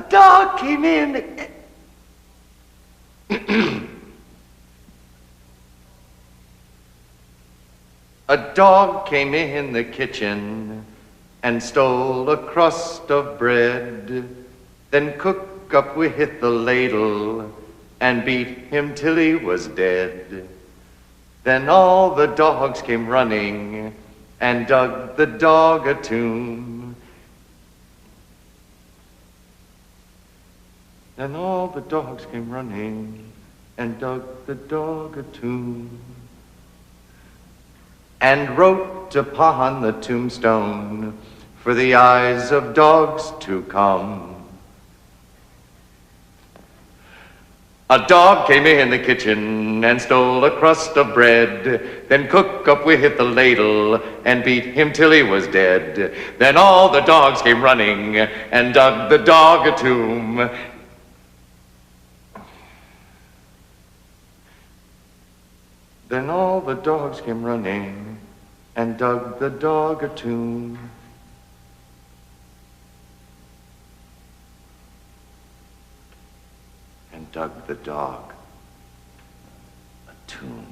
dog came in. A dog came in the kitchen and stole a crust of bread, then cook up with the ladle and beat him till he was dead. Then all the dogs came running and dug the dog a tomb. Then all the dogs came running and dug the dog a tomb, and wrote upon the tombstone for the eyes of dogs to come. A dog came in the kitchen and stole a crust of bread, then cook up with the ladle and beat him till he was dead. Then all the dogs came running and dug the dog a tomb. Then all the dogs came running and dug the dog a tomb. And dug the dog a tomb.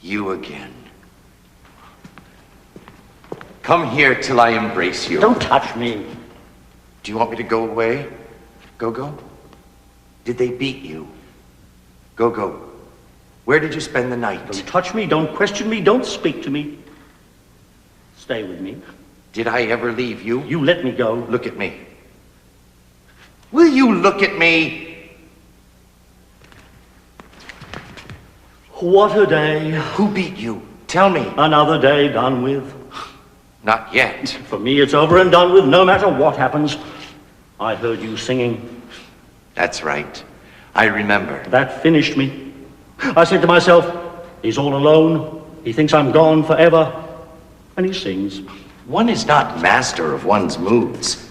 You again. Come here till I embrace you. Don't touch me. Do you want me to go away, Go-Go? Did they beat you? Go-Go, where did you spend the night? Don't touch me, don't question me, don't speak to me. Stay with me. Did I ever leave you? You let me go. Look at me. Will you look at me? What a day. Who beat you? Tell me. Another day done with. Not yet. For me, it's over and done with, no matter what happens. I heard you singing. That's right. I remember. That finished me. I said to myself, he's all alone. He thinks I'm gone forever. And he sings. One is not master of one's moods.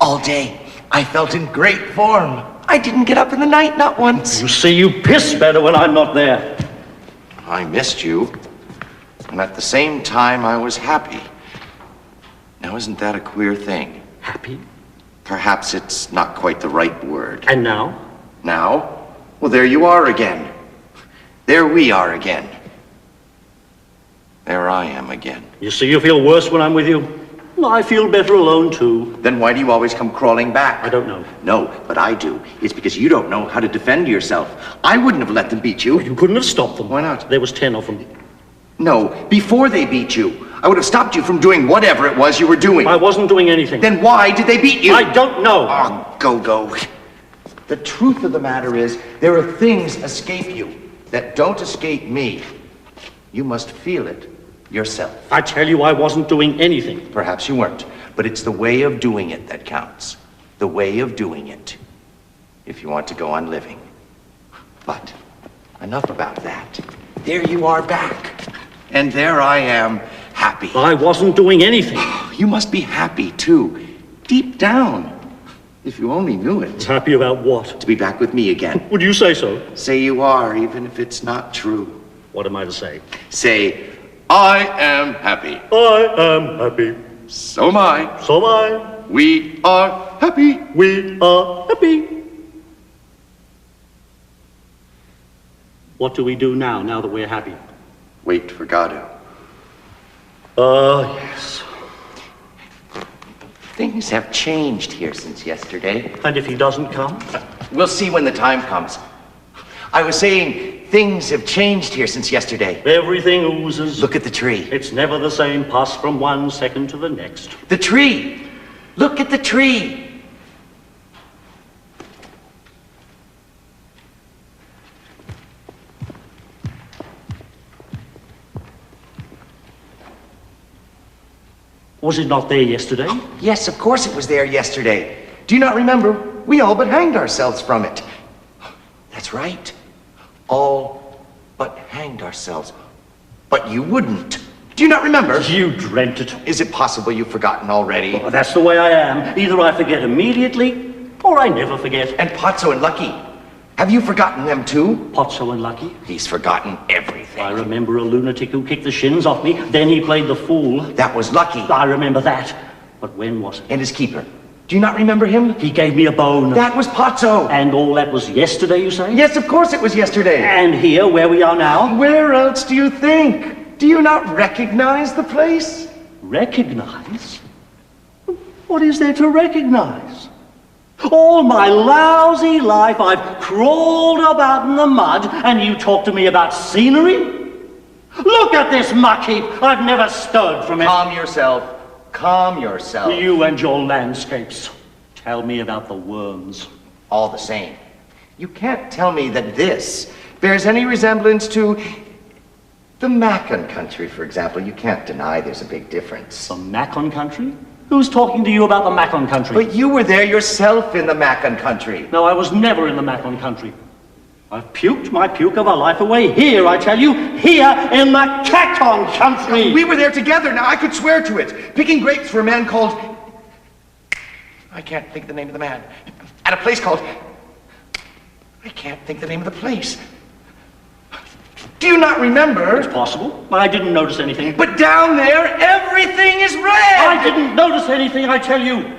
All day, I felt in great form. I didn't get up in the night, not once. You see, you piss better when I'm not there. I missed you. And at the same time, I was happy. Now, isn't that a queer thing? Happy? Perhaps it's not quite the right word. And now? Now? Well, there you are again. There we are again. There I am again. You see, you feel worse when I'm with you. I feel better alone, too. Then why do you always come crawling back? I don't know. No, but I do. It's because you don't know how to defend yourself. I wouldn't have let them beat you. You couldn't have stopped them. Why not? There was 10 of them. No, before they beat you. I would have stopped you from doing whatever it was you were doing. I wasn't doing anything. Then why did they beat you? I don't know. Oh, Go-Go. The truth of the matter is, there are things escape you that don't escape me. You must feel it yourself. I tell you, I wasn't doing anything. Perhaps you weren't, but it's the way of doing it that counts. The way of doing it, if you want to go on living. But enough about that. There you are back. And there I am, happy. I wasn't doing anything. You must be happy, too. Deep down. If you only knew it. Happy about what? To be back with me again. Would you say so? Say you are, even if it's not true. What am I to say? Say, I am happy. I am happy. So am I. So am I. We are happy. We are happy. What do we do now that we're happy? Wait for Godot. Yes. Things have changed here since yesterday. And if he doesn't come? We'll see when the time comes. I was saying, things have changed here since yesterday. Everything oozes. Look at the tree. It's never the same, pass from one second to the next. The tree! Look at the tree! Was it not there yesterday? Yes, of course it was there yesterday. Do you not remember? We all but hanged ourselves from it. That's right. All but hanged ourselves. But you wouldn't. Do you not remember? You dreamt it. Is it possible you've forgotten already? Well, that's the way I am. Either I forget immediately, or I never forget. And Pozzo and Lucky. Have you forgotten them too? Pozzo and Lucky? He's forgotten everything. I remember a lunatic who kicked the shins off me. Then he played the fool. That was Lucky. I remember that. But when was it? And his keeper. Do you not remember him? He gave me a bone. That was Pozzo. And all that was yesterday, you say? Yes, of course it was yesterday. And here, where we are now? Where else do you think? Do you not recognize the place? Recognize? What is there to recognize? All my lousy life I've crawled about in the mud, and you talk to me about scenery? Look at this muck heap. I've never stirred from it. Calm yourself. Calm yourself. You and your landscapes. Tell me about the worms. All the same, you can't tell me that this bears any resemblance to the Macon country, for example. You can't deny there's a big difference. The Macon country? Who's talking to you about the Macon country? But you were there yourself in the Macon country. No, I was never in the Macon country. I've puked my puke of a life away here, I tell you, here in the Cacon country. We were there together, now I could swear to it. Picking grapes for a man called... I can't think of the name of the man. At a place called... I can't think the name of the place. Do you not remember? It's possible. I didn't notice anything. But down there, everything is red! I didn't notice anything, I tell you.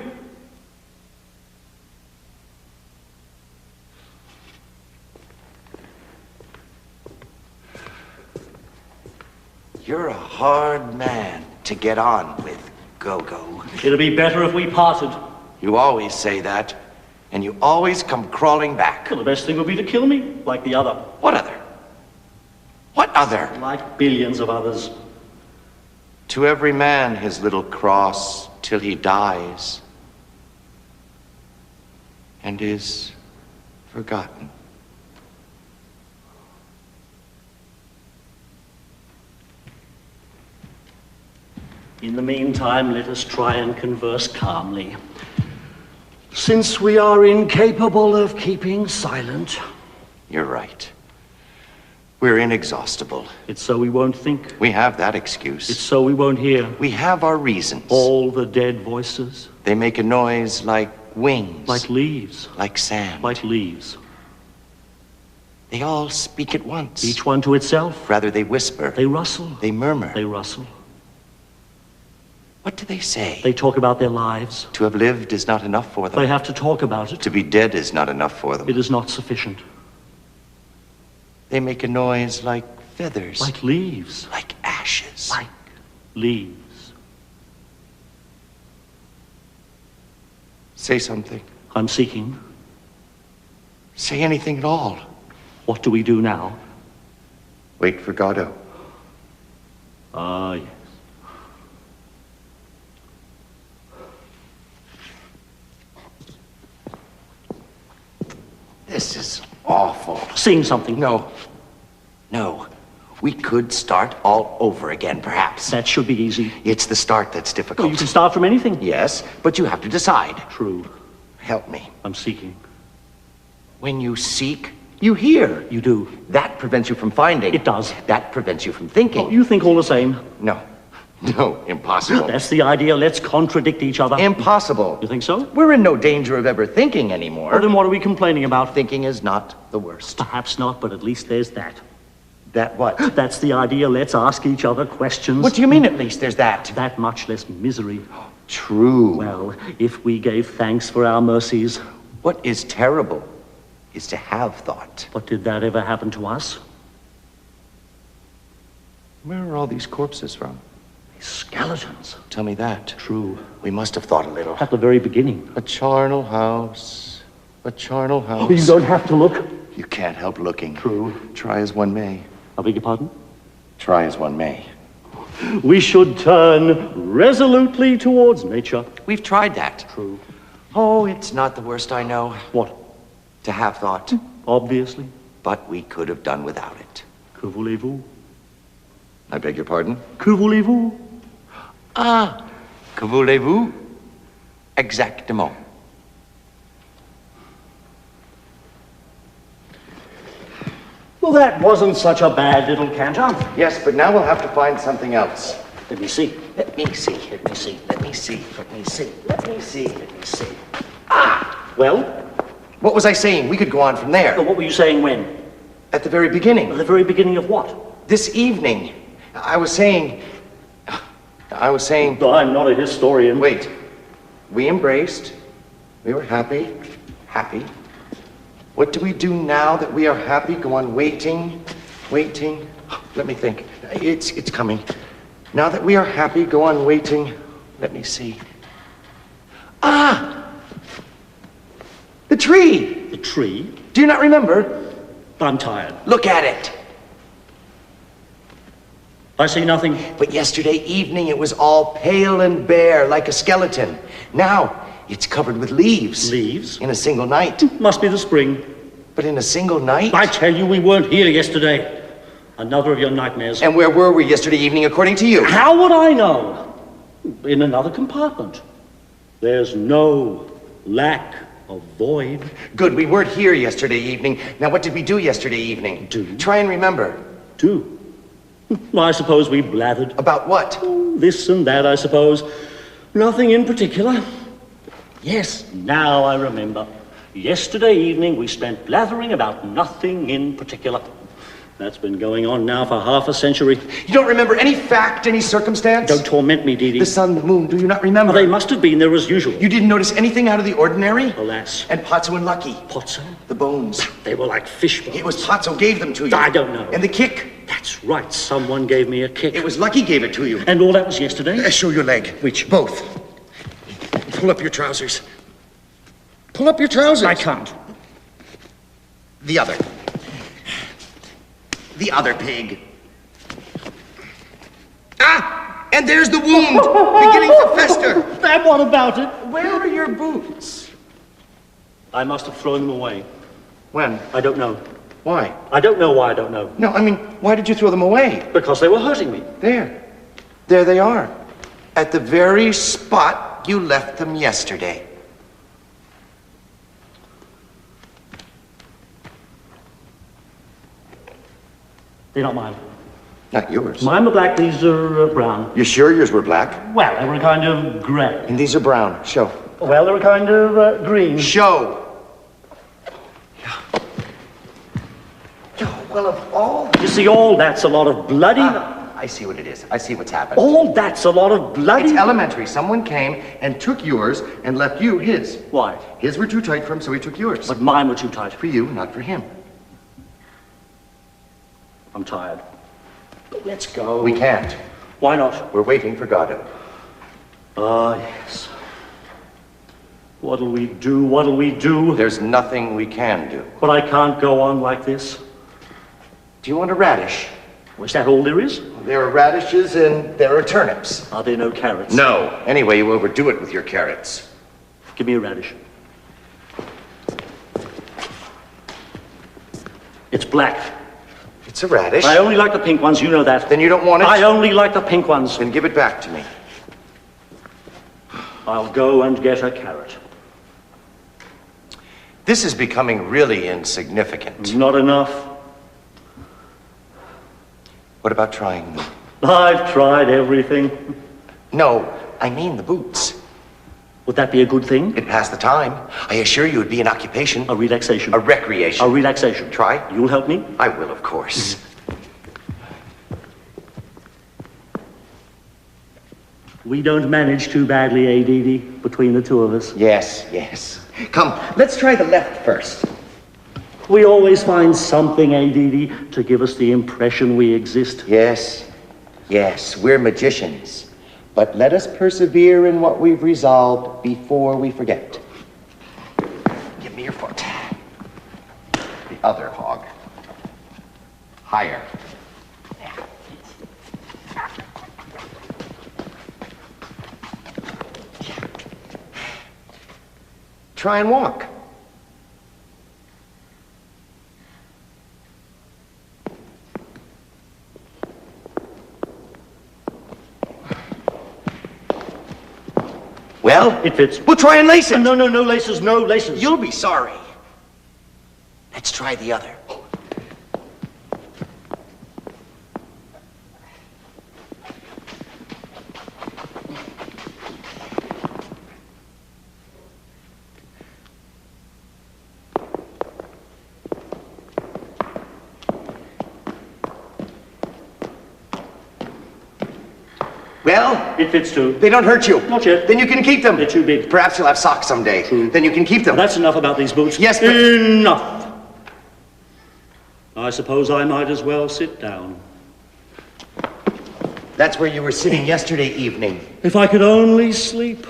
You're a hard man to get on with, Go-Go. It'll be better if we parted. You always say that, and you always come crawling back. Well, the best thing would be to kill me, like the other. What other? What other? Like billions of others. To every man his little cross till he dies and is forgotten. In the meantime, let us try and converse calmly. Since we are incapable of keeping silent. You're right. We're inexhaustible. It's so we won't think. We have that excuse. It's so we won't hear. We have our reasons. All the dead voices. They make a noise like wings. Like leaves. Like sand. Like leaves. They all speak at once. Each one to itself. Rather, they whisper. They rustle. They murmur. They rustle. What do they say? They talk about their lives. To have lived is not enough for them. They have to talk about it. To be dead is not enough for them. It is not sufficient. They make a noise like feathers. Like leaves. Like ashes. Like leaves. Say something. I'm seeking. Say anything at all. What do we do now? Wait for Godot. Ah, yes. This is awful. Sing something. No. No. We could start all over again, perhaps. That should be easy. It's the start that's difficult. Well, you can start from anything. Yes, but you have to decide. True. Help me. I'm seeking. When you seek, you hear. You do. That prevents you from finding. It does. That prevents you from thinking. Oh, you think all the same. No. No, impossible. That's the idea. Let's contradict each other. Impossible. You think so? We're in no danger of ever thinking anymore. Well, then what are we complaining about? Thinking is not the worst. Perhaps not, but at least there's that. That what? That's the idea. Let's ask each other questions. What do you mean at least there's that? That much less misery. True. Well, if we gave thanks for our mercies. What is terrible is to have thought. But did that ever happen to us? Where are all these corpses from? Skeletons. Tell me that. True. We must have thought a little. At the very beginning. A charnel house. A charnel house. Oh, you don't have to look. You can't help looking. True. Try as one may. I beg your pardon? Try as one may. We should turn resolutely towards nature. We've tried that. True. Oh, it's not the worst I know. What? To have thought. Obviously. But we could have done without it. Que voulez-vous? I beg your pardon? Que voulez-vous? Ah, que voulez-vous? Exactement. Well, that wasn't such a bad little canter. Yes, but now we'll have to find something else. Let me see. Let me see. Let me see. Let me see. Let me see. Let me see. Let me see. Ah! Well? What was I saying? We could go on from there. What were you saying when? At the very beginning. At the very beginning of what? This evening. I was saying... No, I'm not a historian. Wait. We embraced. We were happy. Happy. What do we do now that we are happy? Go on waiting. Waiting. Let me think. It's coming. Now that we are happy, go on waiting. Let me see. Ah! The tree! The tree? Do you not remember? I'm tired. Look at it. I see nothing. But yesterday evening it was all pale and bare like a skeleton. Now it's covered with leaves. Leaves? In a single night. Must be the spring. But in a single night? I tell you, we weren't here yesterday. Another of your nightmares. And where were we yesterday evening according to you? How would I know? In another compartment. There's no lack of void. Good, we weren't here yesterday evening. Now what did we do yesterday evening? Do? Try and remember. Do? Well, I suppose we blathered. About what? This and that, I suppose. Nothing in particular. Yes, now I remember. Yesterday evening we spent blathering about nothing in particular. That's been going on now for half a century. You don't remember any fact, any circumstance? Don't torment me, Dee Dee. The sun, the moon, do you not remember? They must have been there as usual. You didn't notice anything out of the ordinary? Alas. And Pozzo and Lucky? Pozzo? The bones. They were like fish bones. It was Pozzo gave them to you. I don't know. And the kick? That's right, someone gave me a kick. It was Lucky gave it to you. And all that was yesterday? Show your leg. Which? Both. Pull up your trousers. Pull up your trousers. I can't. The other. The other pig. Ah! And there's the wound, beginning to fester. And what about it? Where are your boots? I must have thrown them away. When? I don't know. Why? I don't know why I don't know. No, I mean, why did you throw them away? Because they were hurting me. There. There they are. At the very spot you left them yesterday. They're not mine. Not yours. Mine were black, these are brown. You're sure yours were black? Well, they were kind of grey. And these are brown. Show. Well, they were kind of green. Show. Well, of all... You see, all that's a lot of bloody... I see what it is. I see what's happened. All that's a lot of bloody... It's elementary. Someone came and took yours and left you his. Why? His were too tight for him, so he took yours. But mine were too tight. For you, not for him. I'm tired. Let's go. We can't. Why not? We're waiting for Godot. Ah, yes. What'll we do? What'll we do? There's nothing we can do. But I can't go on like this. Do you want a radish? Was that all there is? There are radishes and there are turnips. Are there no carrots? No. Anyway, you overdo it with your carrots. Give me a radish. It's black. It's a radish. I only like the pink ones, you know that. Then you don't want it? I only like the pink ones. Then give it back to me. I'll go and get a carrot. This is becoming really insignificant. Not enough. What about trying them? I've tried everything. No, I mean the boots. Would that be a good thing? It'd pass the time. I assure you it'd be an occupation. A relaxation. A recreation. A relaxation. Try? You'll help me? I will, of course. We don't manage too badly, eh, Dee Dee, between the two of us? Yes, yes. Come, let's try the left first. We always find something, eh, Dee Dee, to give us the impression we exist. Yes, yes, we're magicians. But let us persevere in what we've resolved before we forget. Give me your foot. The other hog. Higher. Try and walk. Well, it fits. We'll try and lace it. No, no, no laces, no laces. You'll be sorry. Let's try the other. Well? It fits too. They don't hurt you. Not yet. Then you can keep them. They're too big. Perhaps you'll have socks someday. True. Then you can keep them. That's enough about these boots. Yes, but... Enough! I suppose I might as well sit down. That's where you were sitting yesterday evening. If I could only sleep.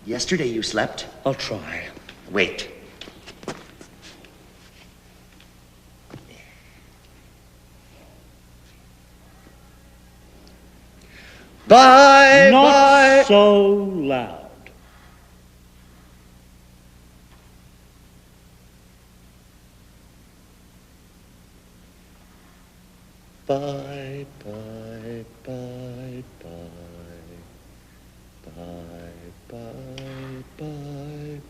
Yesterday you slept? I'll try. Wait. Bye, Not bye. so loud. Bye, bye, bye, bye. Bye, bye, bye.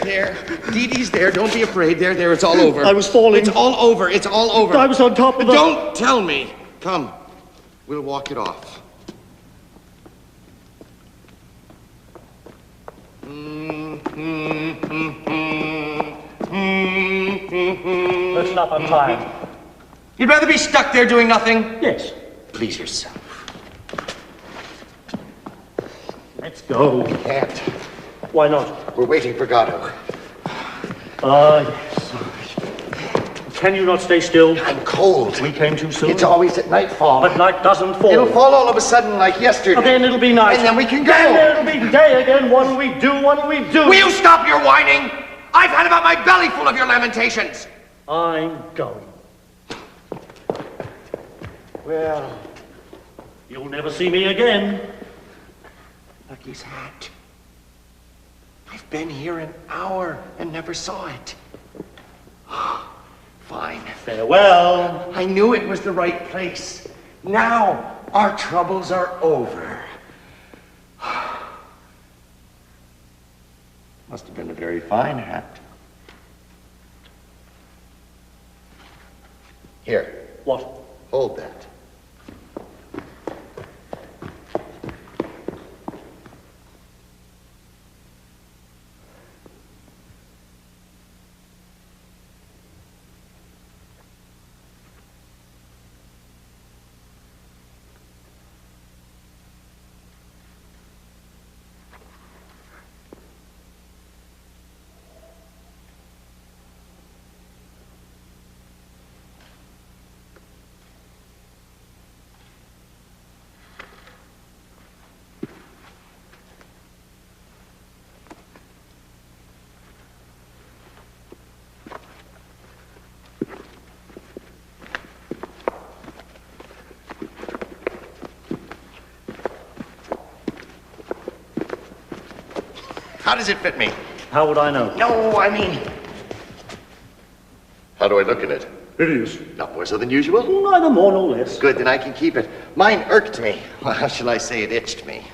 There. Dee Dee's there. Don't be afraid. There. It's all over. I was falling. It's all over. It's all over. I was on top of the... Don't tell me. Come. We'll walk it off. Let's stop on time. You'd rather be stuck there doing nothing? Yes. Please yourself. Let's go. Can't. Why not? We're waiting for Godot. Yes. Can you not stay still? I'm cold. We came too soon. It's always at nightfall. But night doesn't fall. It'll fall all of a sudden like yesterday. Then it'll be night. And then we can go. Then it'll be day again. What'll we do? What'll we do? Will you stop your whining? I've had about my belly full of your lamentations. I'm going. Well, You'll never see me again. Lucky's hat. I've been here an hour and never saw it. Fine. Farewell. I knew it was the right place. Now our troubles are over. Must have been a very fine hat. Here, What? hold that. How does it fit me? How would I know? No, I mean... How do I look in it? It is. Not more so than usual? Neither more nor less. Good, then I can keep it. Mine irked me. Well, how shall I say it itched me?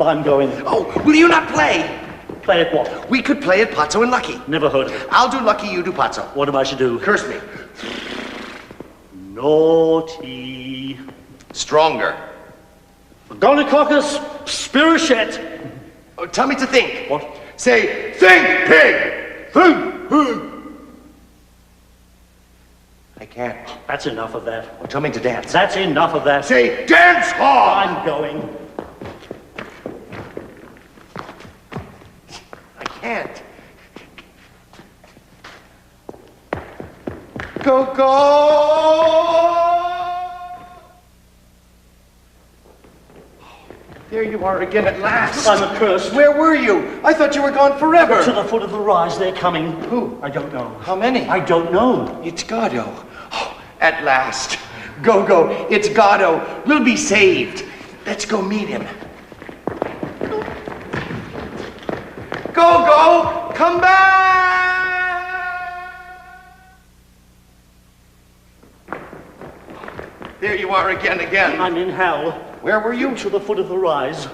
I'm going. Oh, will you not play? Play at what? We could play at Pazzo and Lucky. Never heard of it. I'll do Lucky, you do Pazzo. What am I to do? Curse me. Naughty. Stronger. Gonicocus spirichet. Oh, tell me to think. What? Say, think, pig! Think, pig! I can't. That's enough of that. Well, tell me to dance. That's enough of that. Say, dance hard! I'm going. I can't. Go, go! There you are again at last. I'm accursed. Where were you? I thought you were gone forever. To the foot of the rise, they're coming. Who? I don't know. How many? I don't know. It's Godot. Oh, at last. Go, go. It's Godot. We'll be saved. Let's go meet him. Go, go. Come back. There you are again. I'm in hell. Where were you? To the foot of the rise.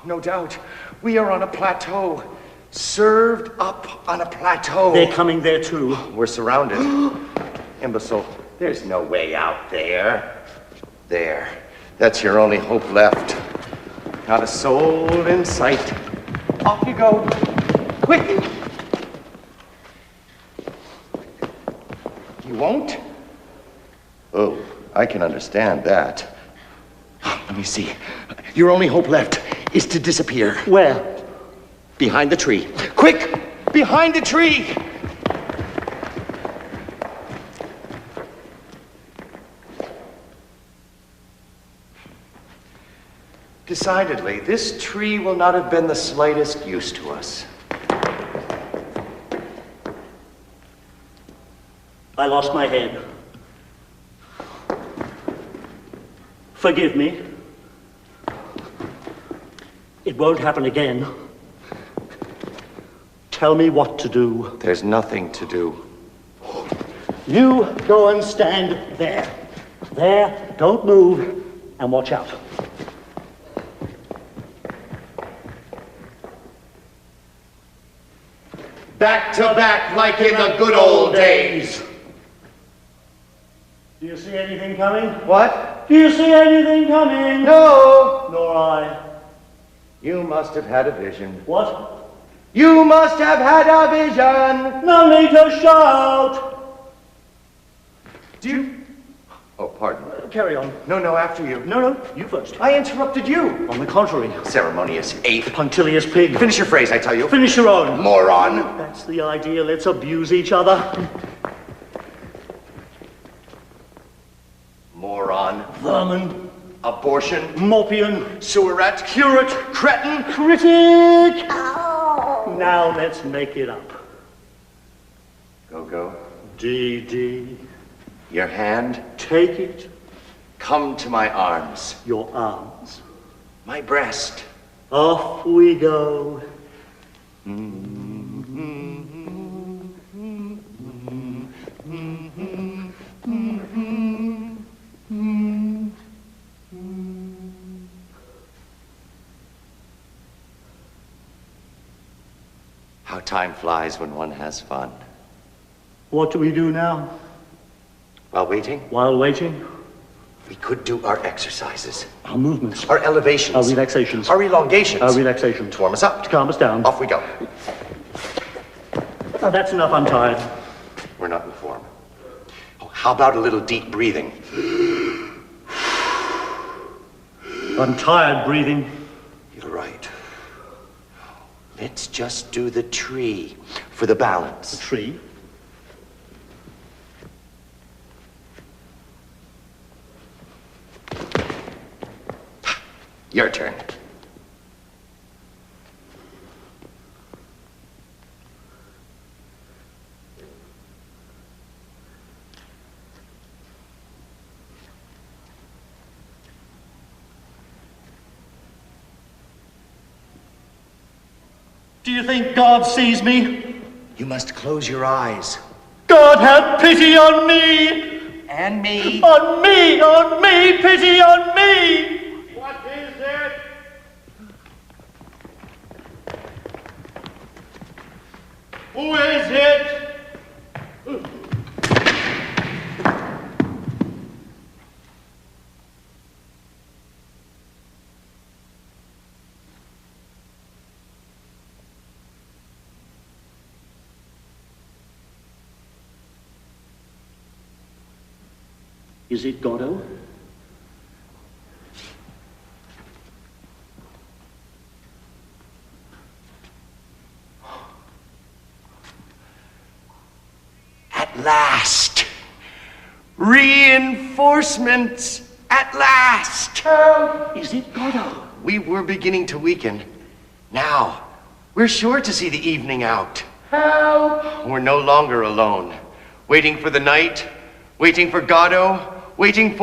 No doubt. We are on a plateau. Served up on a plateau. They're coming there too. We're surrounded. Imbecile. There's no way out there. There. That's your only hope left. Not a soul in sight. Off you go. Quick. You won't? Oh, I can understand that. Let me see. Your only hope left is to disappear. Where? Behind the tree. Quick! Behind the tree! Decidedly, this tree will not have been the slightest use to us. I lost my head. Forgive me. It won't happen again. Tell me what to do. There's nothing to do. You go and stand there. There, don't move, and watch out. Back to back like in the good old days. Do you see anything coming? What? Do you see anything coming? No! Nor I. You must have had a vision. What? You must have had a vision! No need to shout! Do you... Oh, pardon. Carry on. No, after you. No, you first. I interrupted you. On the contrary. Ceremonious ape. Punctilious pig. Finish your phrase, I tell you. Finish your own. Moron. That's the idea. Let's abuse each other. Moron. Vermin. Abortion. Mopian. Sewerette. Curate. Cretin. Critic. Now let's make it up. Go. D. Your hand. Take it. Come to my arms. Your arms. My breast. Off we go. How time flies when one has fun. What do we do now? While waiting, While waiting? we could do our exercises, Our movements. our elevations, Our relaxations. our elongations, Our relaxations. to warm us up. To calm us down. Off we go. Oh, that's enough. I'm tired. We're not in form. Oh, how about a little deep breathing? I'm tired breathing. You're right. Let's just do the tree for the balance. A tree. Your turn. Do you think God sees me? You must close your eyes. God have pity on me! And me. On me, pity on me! What is it? Who is it? Is it Godot? At last! Reinforcements! At last! Is it Godot? We were beginning to weaken. Now, we're sure to see the evening out. Help! We're no longer alone. Waiting for the night, waiting for Godot, waiting.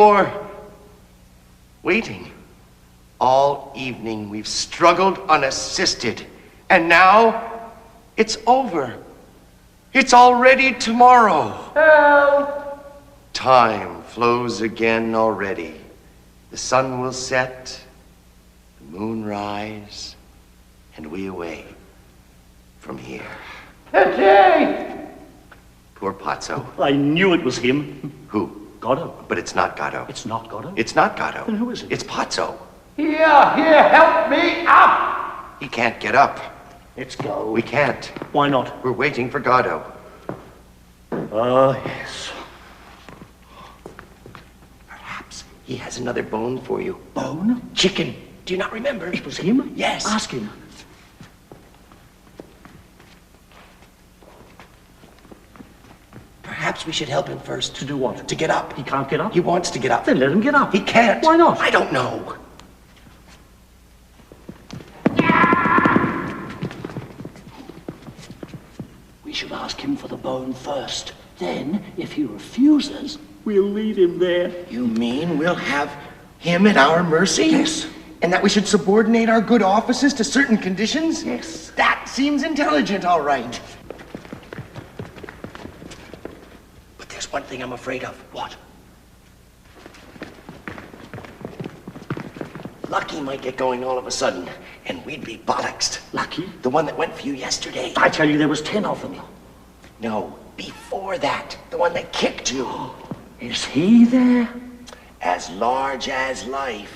All evening we've struggled unassisted. And now, it's over. It's already tomorrow. Help! Time flows again already. The sun will set, the moon rise, and we away from here. Hey! Poor Pazzo. I knew it was him. Who? Godot. But it's not Godot. It's not Godot? It's not Godot. Then who is it? It's Pazzo. Here, help me up! He can't get up. Let's go. We can't. Why not? We're waiting for Godot. Yes. Perhaps he has another bone for you. Bone? Chicken. Do you not remember? It was him? Yes. Ask him. Perhaps we should help him first. To do what? To get up. He can't get up? He wants to get up. Then let him get up. He can't. Why not? I don't know. We should ask him for the bone first. Then, if he refuses, we'll leave him there. You mean we'll have him at our mercy? Yes. And that we should subordinate our good offices to certain conditions? Yes. That seems intelligent, all right. But there's one thing I'm afraid of. What? Lucky might get going all of a sudden, and we'd be bollocksed. Lucky? The one that went for you yesterday. I tell you, there was 10 of them. No, before that. The one that kicked you. Is he there? As large as life.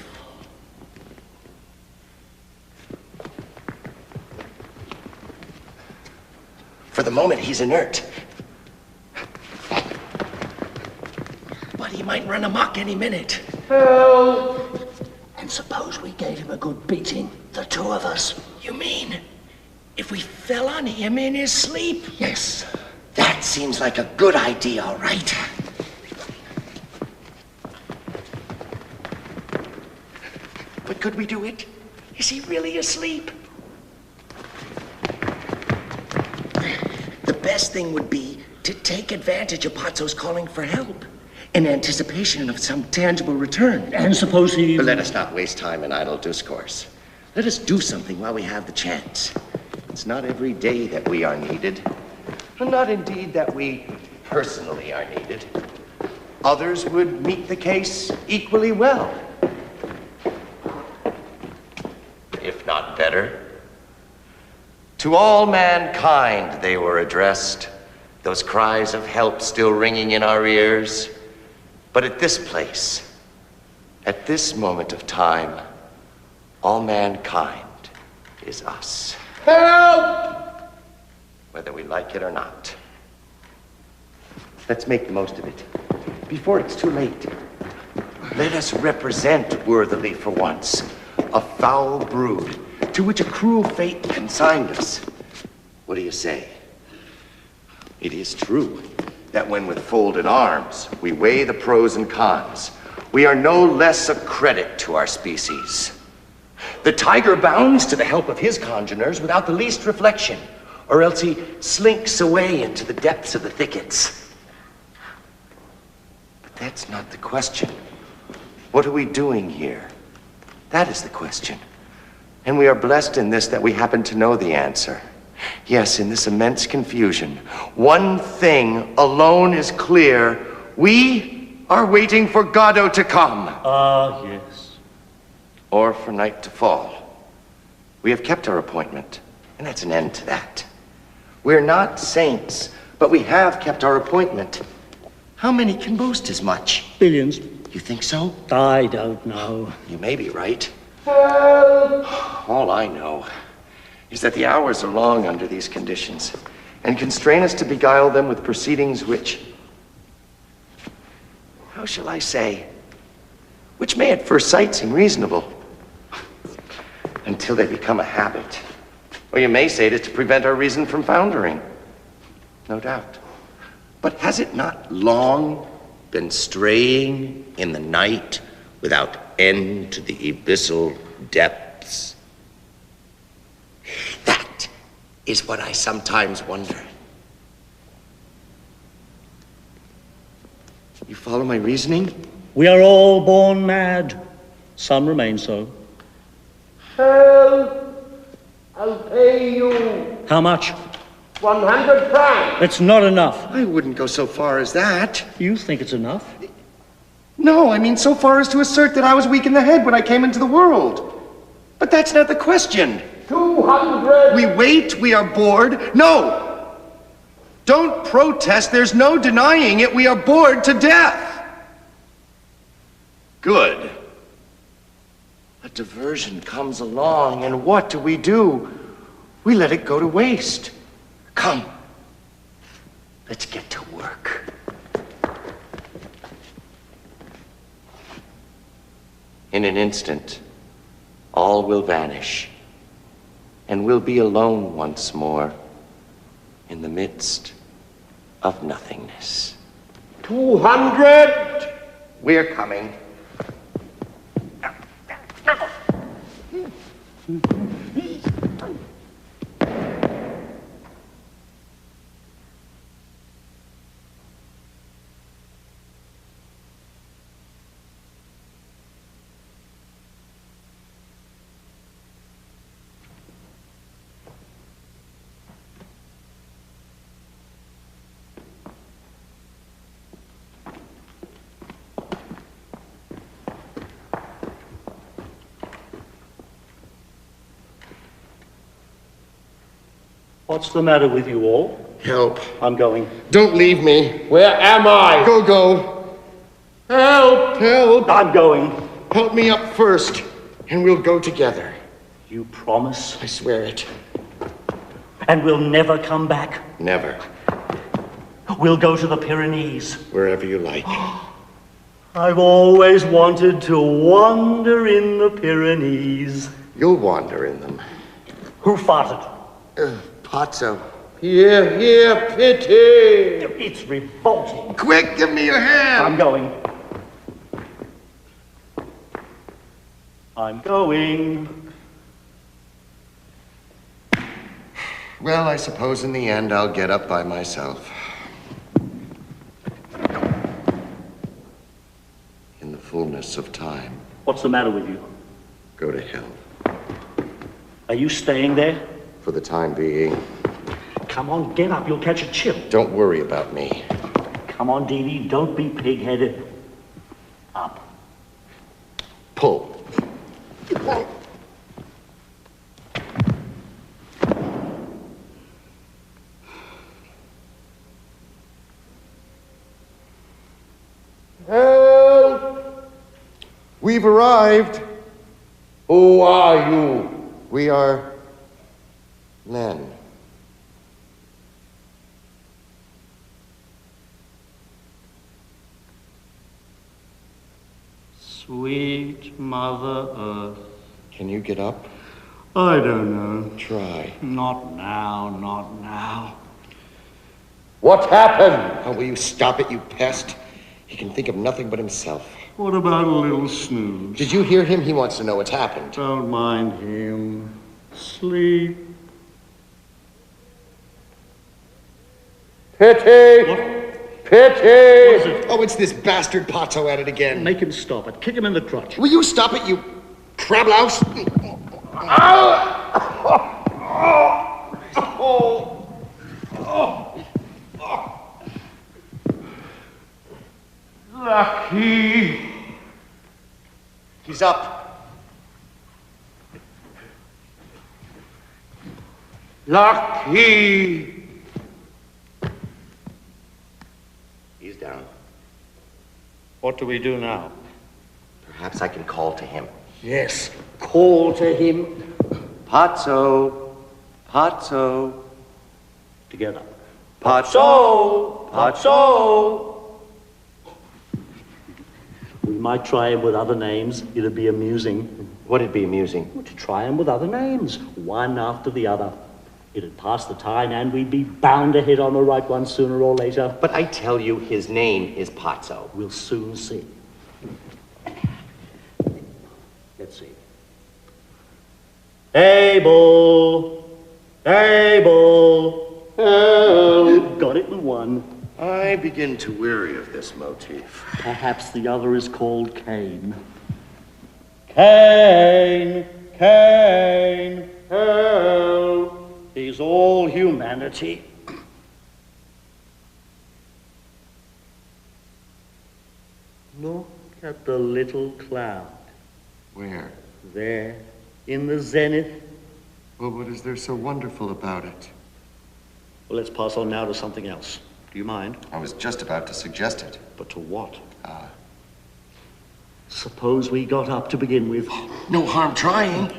For the moment, he's inert. But he might run amok any minute. Help! And suppose we gave him a good beating, the two of us. You mean, if we fell on him in his sleep? Yes. That seems like a good idea, all right? But could we do it? Is he really asleep? The best thing would be to take advantage of Pazzo's calling for help in anticipation of some tangible return. And suppose he... But let us not waste time in idle discourse. Let us do something while we have the chance. It's not every day that we are needed. And not indeed that we personally are needed. Others would meet the case equally well. If not better. To all mankind they were addressed, those cries of help still ringing in our ears. But at this place, at this moment of time, all mankind is us. Help! Whether we like it or not. Let's make the most of it, before it's too late. Let us represent worthily for once a foul brood to which a cruel fate consigned us. What do you say? It is true that when with folded arms we weigh the pros and cons, we are no less a credit to our species. The tiger bounds to the help of his congeners without the least reflection, or else he slinks away into the depths of the thickets. But that's not the question. What are we doing here? That is the question. And we are blessed in this that we happen to know the answer. Yes, in this immense confusion, one thing alone is clear. We are waiting for Godot to come. Yes. Or for night to fall. We have kept our appointment, and that's an end to that. We're not saints, but we have kept our appointment. How many can boast as much? Billions. You think so? I don't know. You may be right. All I know is that the hours are long under these conditions, and constrain us to beguile them with proceedings which how shall I say, which may at first sight seem reasonable, until they become a habit. Or you may say it is to prevent our reason from foundering. No doubt. But has it not long been straying in the night without end to the abyssal depths? That is what I sometimes wonder. You follow my reasoning? We are all born mad. Some remain so. Help! I'll pay you How much? 100 francs. It's not enough. I wouldn't go so far as that. You think it's enough? No, I mean so far as to assert that I was weak in the head when I came into the world. But that's not the question. 200. We wait, we are bored. No! Don't protest, there's no denying it. We are bored to death. Good. A diversion comes along, and what do? We let it go to waste. Come, let's get to work. In an instant, all will vanish, and we'll be alone once more in the midst of nothingness. 200. We're coming. What's the matter with you all? Help. I'm going. Don't leave me. Where am I? Go. Help! Help. I'm going. Help me up first, and we'll go together. You promise? I swear it. And we'll never come back? Never. We'll go to the Pyrenees. Wherever you like. I've always wanted to wander in the Pyrenees. You'll wander in them. Who farted? Pazzo. Here, here, pity. It's revolting. Quick, give me your hand. I'm going. I'm going. Well, I suppose in the end I'll get up by myself. In the fullness of time. What's the matter with you? Go to hell. Are you staying there? For the time being. Come on, get up. You'll catch a chill. Don't worry about me. Come on, Dee Dee. Don't be pig-headed. Up. Pull. Help! We've arrived. Who are you? We are men. Sweet Mother Earth. Can you get up? I don't know. Try. Not now, not now. What happened? Oh, will you stop it, you pest? He can think of nothing but himself. What about a little snooze? Did you hear him? He wants to know what's happened. Don't mind him. Sleep. Pity! What? Pity! What is it? Oh, it's this bastard Pazzo at it again. Make him stop it. Kick him in the crotch. Will you stop it, you crab louse? Lucky! He's up. Lucky! He's down. What do we do now? Perhaps I can call to him. Yes, call to him. Pazzo, Pazzo, Together. Pazzo, Pazzo. We might try him with other names. It'd be amusing. What'd be amusing? To try him with other names, one after the other. It'd pass the time, and we'd be bound to hit on the right one sooner or later. But I tell you, his name is Pazzo. We'll soon see. Let's see. Abel! Abel! Oh, got it in one. I begin to weary of this motif. Perhaps the other is called Cain. Cain! Cain! Help! He's all humanity. Look at the little cloud. Where? There, in the zenith. Well, what is there so wonderful about it? Well, let's pass on now to something else. Do you mind? I was just about to suggest it. But to what? Suppose we got up to begin with. No harm trying.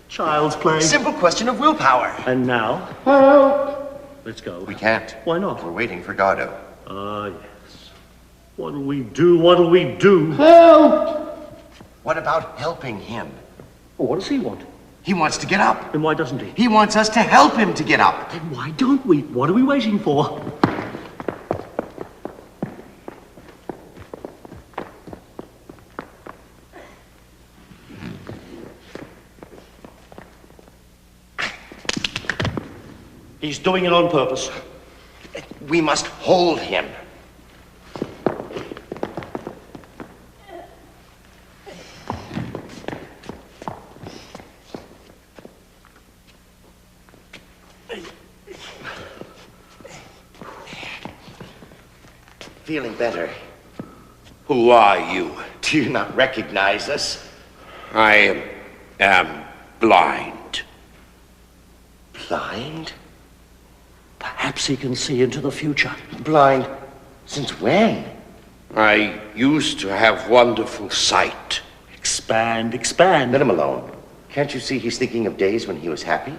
Child's play. Simple question of willpower. And now? Help! Let's go. We can't. Why not? We're waiting for Godot. Ah, yes. What'll we do? What'll we do? Help! What about helping him? Oh, what does he want? He wants to get up. Then why doesn't he? He wants us to help him to get up. Then why don't we? What are we waiting for? He's doing it on purpose. We must hold him. Feeling better. Who are you? Do you not recognize us? I am blind. Blind? Perhaps he can see into the future. Blind? Since when? I used to have wonderful sight. Expand, expand. Let him alone. Can't you see he's thinking of days when he was happy?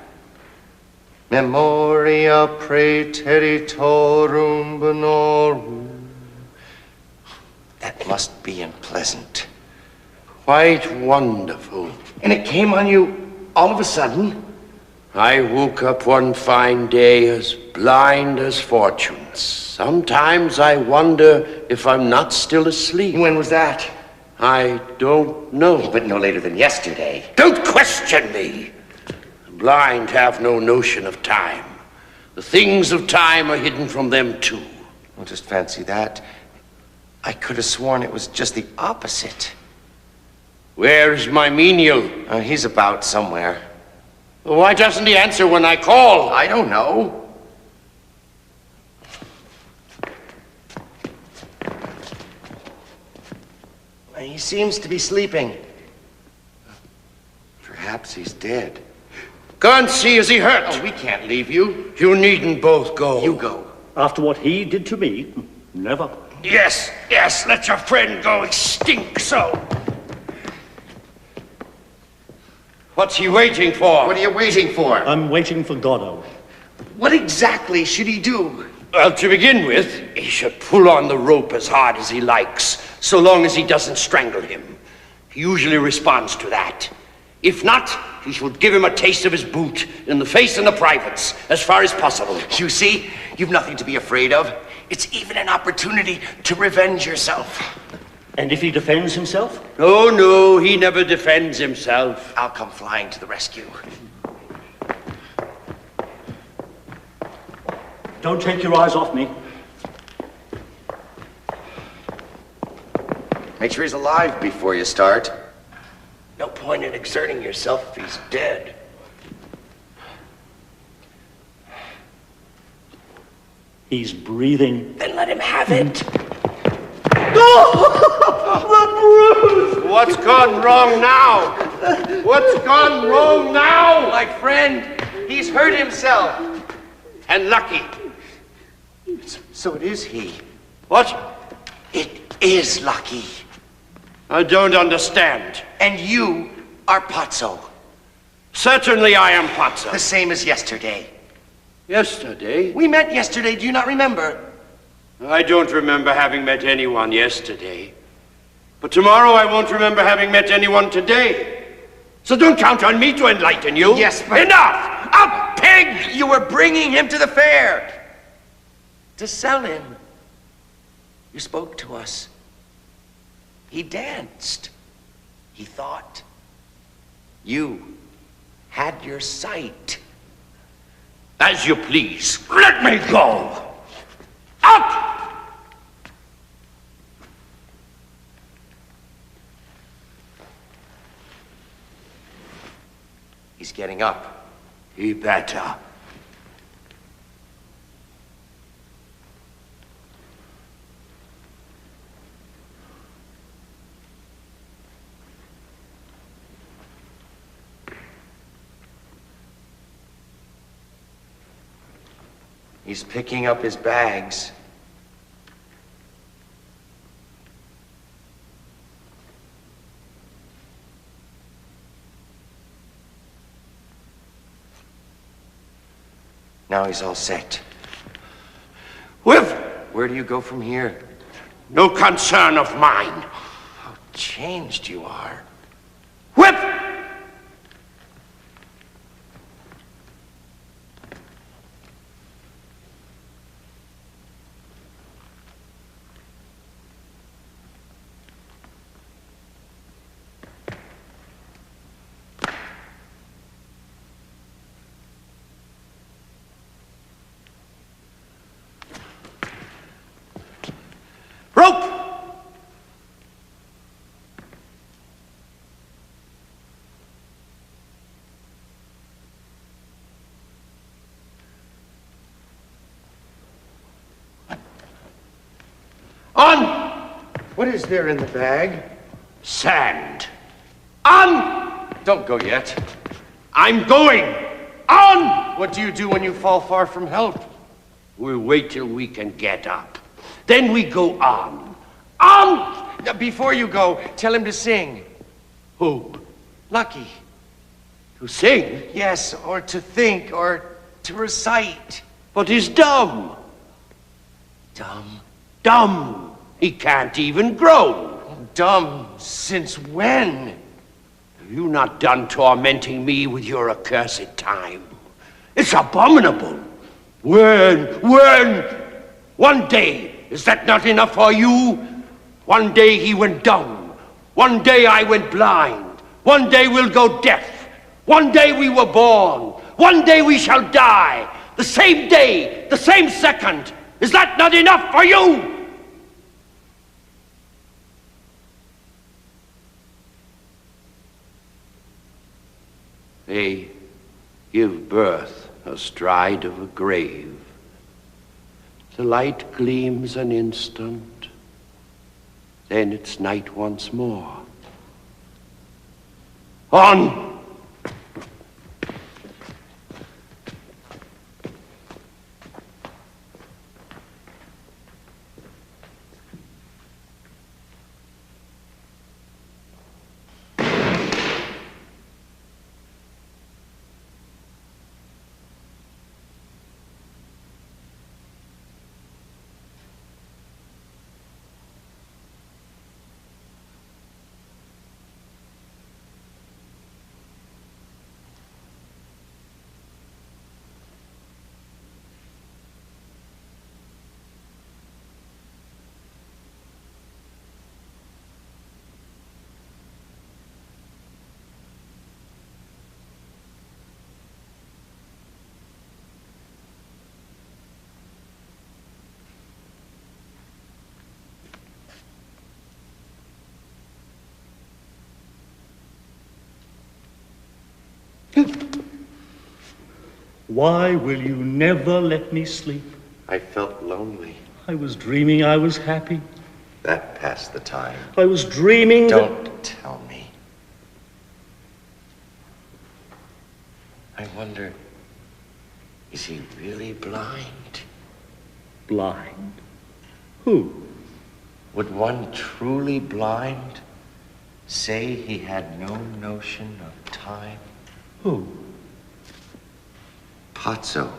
Memoria praeteritorum bonorum. That must be unpleasant. Quite wonderful. And it came on you all of a sudden? I woke up one fine day as blind as fortune. Sometimes I wonder if I'm not still asleep. When was that? I don't know. But no later than yesterday. Don't question me. The blind have no notion of time. The things of time are hidden from them too. Well, just fancy that. I could have sworn it was just the opposite. Where is my menial? He's about somewhere. Why doesn't he answer when I call? I don't know. He seems to be sleeping. Perhaps he's dead. Go and see, is he hurt? Oh, we can't leave you. You needn't both go. You go. After what he did to me, never. Yes, yes, let your friend go. He stinks so. What's he waiting for? What are you waiting for? I'm waiting for Godot. What exactly should he do? Well, to begin with, he should pull on the rope as hard as he likes, so long as he doesn't strangle him. He usually responds to that. If not, he should give him a taste of his boot in the face and the privates, as far as possible. You see, you've nothing to be afraid of. It's even an opportunity to revenge yourself. And if he defends himself? Oh, no, he never defends himself. I'll come flying to the rescue. Don't take your eyes off me. Make sure he's alive before you start. No point in exerting yourself if he's dead. He's breathing. Then let him have it. What's gone wrong now? What's gone wrong now? My friend, he's hurt himself. And Lucky. So it is he. What? It is Lucky. I don't understand. And you are Pazzo. Certainly I am Pazzo. The same as yesterday. Yesterday? We met yesterday, do you not remember? I don't remember having met anyone yesterday. But tomorrow I won't remember having met anyone today. So don't count on me to enlighten you. Yes, but... Enough! Up, pig! You were bringing him to the fair to sell him. You spoke to us. He danced. He thought. You had your sight. As you please. Let me go! Up! He's getting up. He better. He's picking up his bags. Now he's all set. Whip! Where do you go from here? No concern of mine. How changed you are. Whip! Rope! On! What is there in the bag? Sand. On! Don't go yet. I'm going! On! What do you do when you fall far from help? We'll wait till we can get up. Then we go on. On! Before you go, tell him to sing. Who? Lucky. To sing? Yes, or to think, or to recite. But he's dumb. Dumb. Dumb. He can't even grow. Dumb since when? Have you not done tormenting me with your accursed time? It's abominable. When? One day, is that not enough for you? One day he went dumb. One day I went blind. One day we'll go deaf. One day we were born. One day we shall die. The same day, the same second. Is that not enough for you? They give birth astride of a grave. The light gleams an instant, then it's night once more. On! Why will you never let me sleep? I felt lonely. I was dreaming I was happy. That passed the time. I was dreaming Don't tell me. I wonder, is he really blind? Blind? Who? Would one truly blind say he had no notion of time? Who? Pazzo.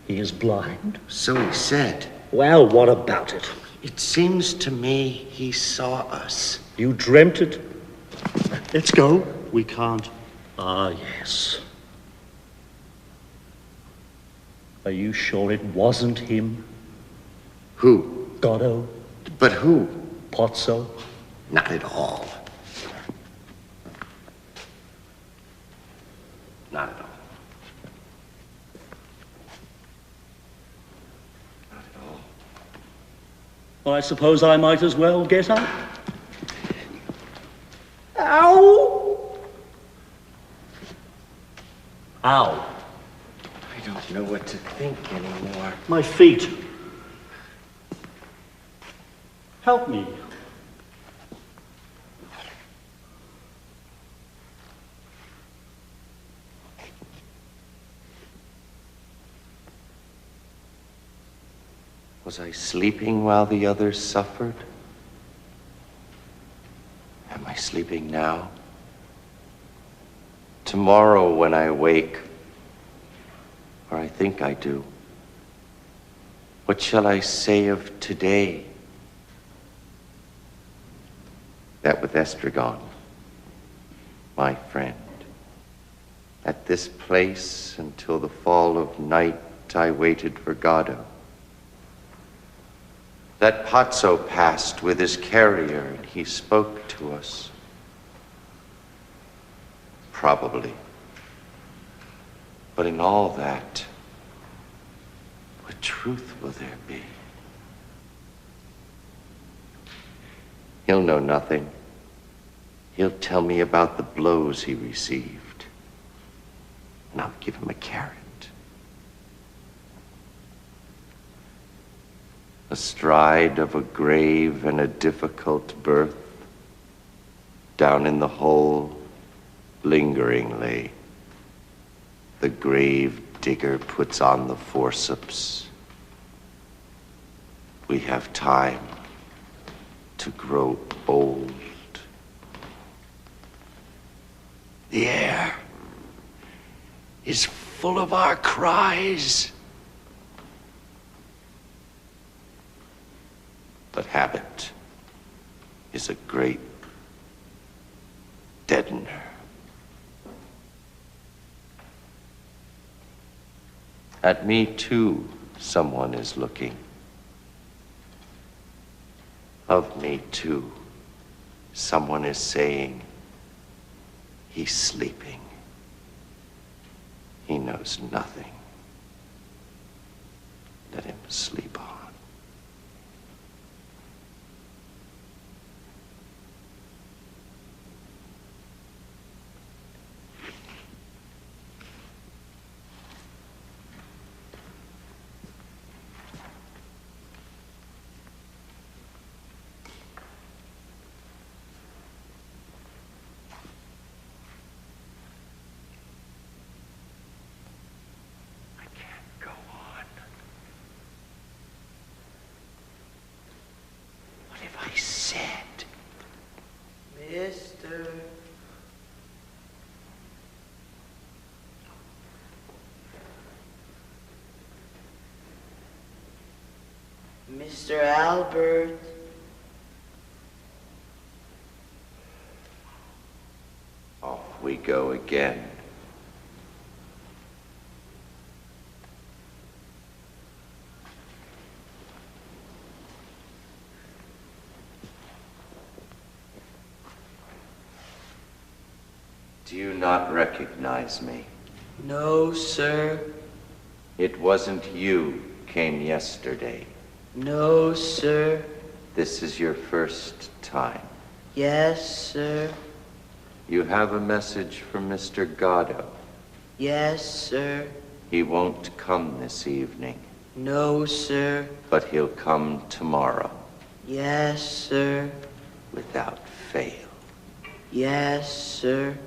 He is blind? So he said. Well, what about it? It seems to me he saw us. You dreamt it. Let's go. We can't. Ah, yes. Are you sure it wasn't him? Who? Godot? But who? Pozzo? Not at all. Not at all. Not at all. Well, I suppose I might as well get up. Ow! Ow. I don't know what to think anymore. My feet. Help me. Was I sleeping while the others suffered? Am I sleeping now? Tomorrow when I wake, or I think I do, what shall I say of today? That with Estragon, my friend, at this place until the fall of night I waited for Godot. That Pozzo passed with his carrier and he spoke to us. Probably. But in all that, what truth will there be? He'll know nothing. He'll tell me about the blows he received. And I'll give him a carrot. Astride of a grave and a difficult birth, down in the hole, lingeringly, the grave digger puts on the forceps. We have time to grow old. The air is full of our cries. But habit is a great deadener. At me, too, someone is looking. Of me, too, someone is saying, he's sleeping. He knows nothing. Let him sleep on. Mr. Albert. Off we go again. Do you not recognize me? No, sir. It wasn't you came yesterday. No, sir. This is your first time. Yes, sir. You have a message from Mr. Godot. Yes, sir. He won't come this evening. No, sir. But he'll come tomorrow. Yes, sir. Without fail. Yes, sir.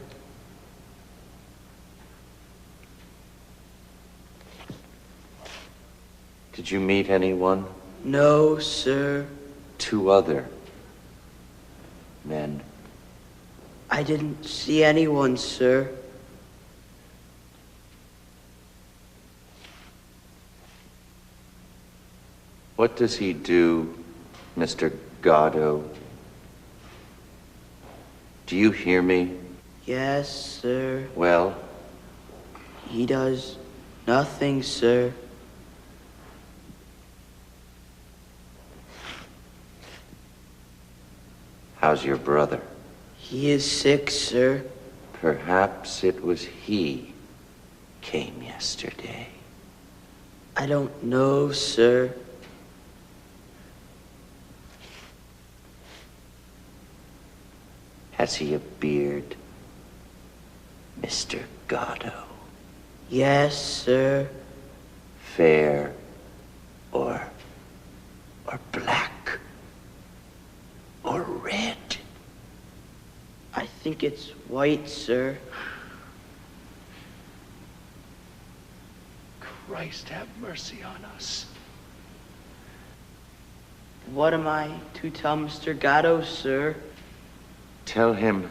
Did you meet anyone? No, sir. 2 other men. I didn't see anyone, sir. What does he do, Mr. Godot? Do you hear me? Yes, sir. Well? He does nothing, sir. How's your brother? He is sick, sir. Perhaps it was he came yesterday. I don't know, sir. Has he a beard, Mr. Godot? Yes, sir. Fair or black or red? I think it's white, sir. Christ have mercy on us. What am I to tell Mr. Godot, sir? Tell him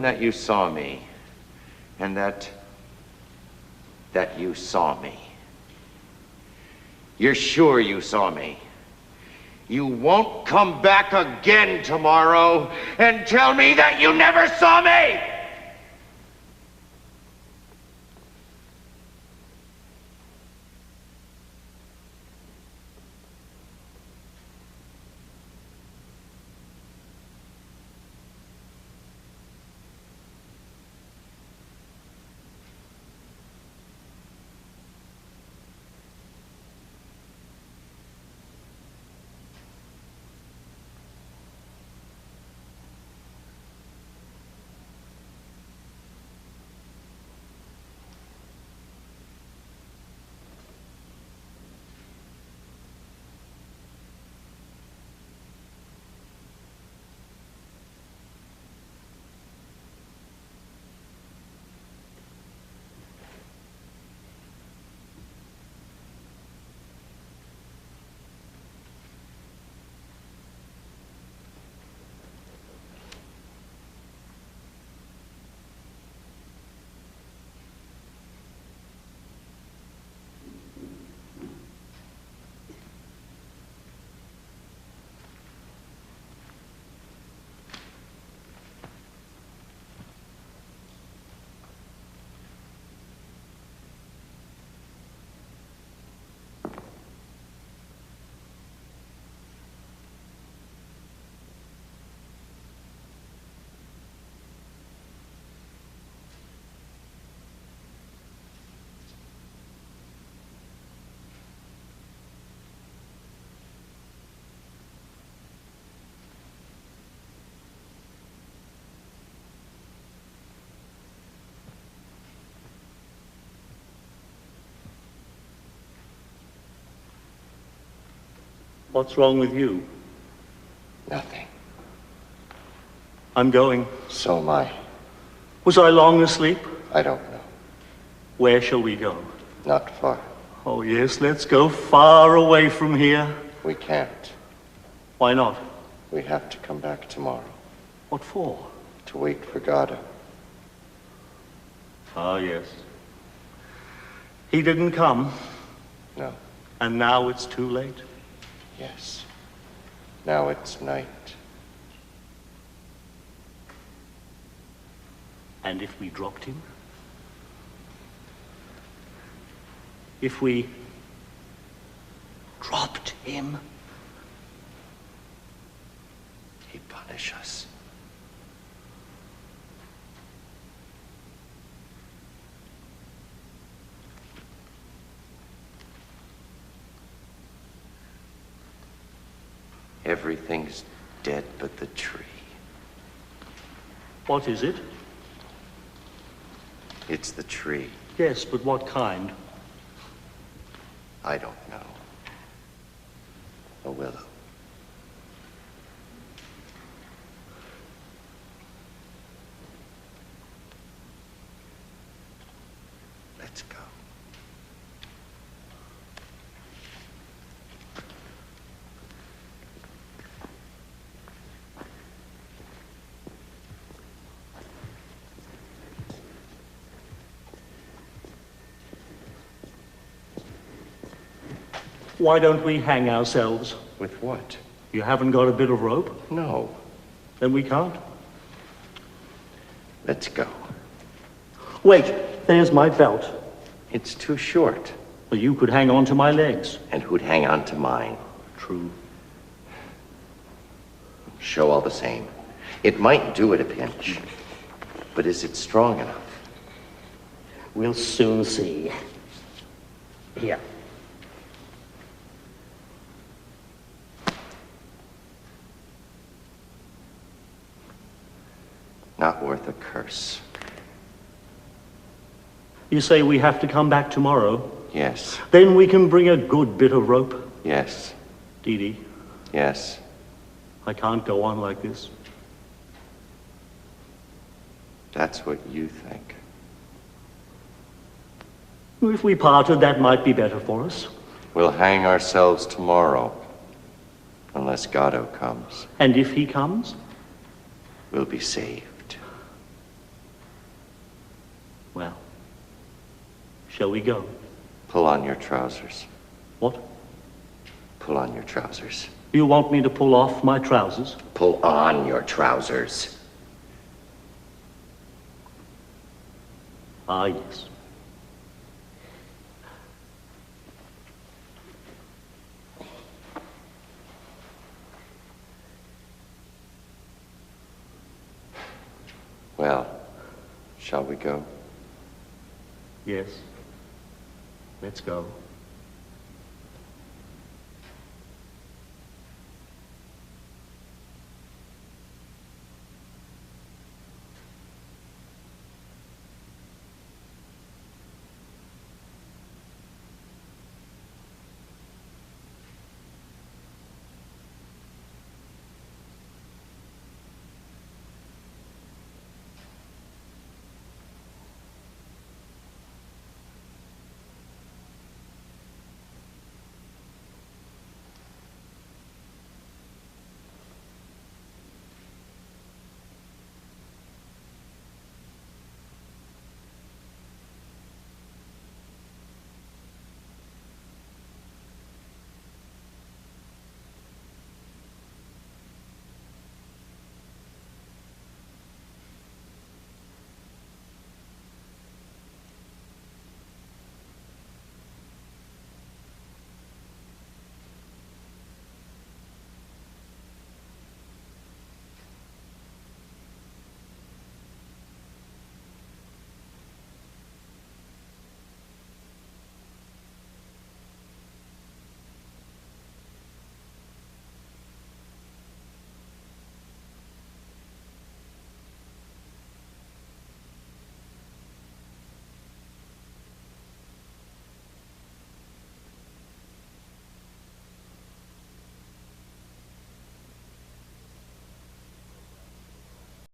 that you saw me, and that you saw me. You're sure you saw me. You won't come back again tomorrow and tell me that you never saw me! What's wrong with you? Nothing. I'm going. So am I. Was I long asleep? I don't know. Where shall we go? Not far. Oh, yes, let's go far away from here. We can't. Why not? We have to come back tomorrow. What for? To wait for Godot. Ah, yes. He didn't come. No. And now it's too late. Yes. Now it's night. And if we dropped him? If we dropped him? He'd punish us. Everything's dead but the tree. What is it? It's the tree. Yes, but what kind? I don't know. A willow. Let's go. Why don't we hang ourselves? With what? You haven't got a bit of rope? No. Then we can't. Let's go. Wait, there's my belt. It's too short. Well, you could hang on to my legs. And who'd hang on to mine? True. Show all the same. It might do at a pinch. But is it strong enough? We'll soon see. Here. Not worth a curse. You say we have to come back tomorrow? Yes. Then we can bring a good bit of rope. Yes. Dee Dee, Yes. I can't go on like this. That's what you think. If we parted, that might be better for us. We'll hang ourselves tomorrow. Unless Godot comes. And if he comes? We'll be saved. Well, shall we go? Pull on your trousers. What? Pull on your trousers. You want me to pull off my trousers? Pull on your trousers. Ah, yes. Well, shall we go? Yes. Let's go.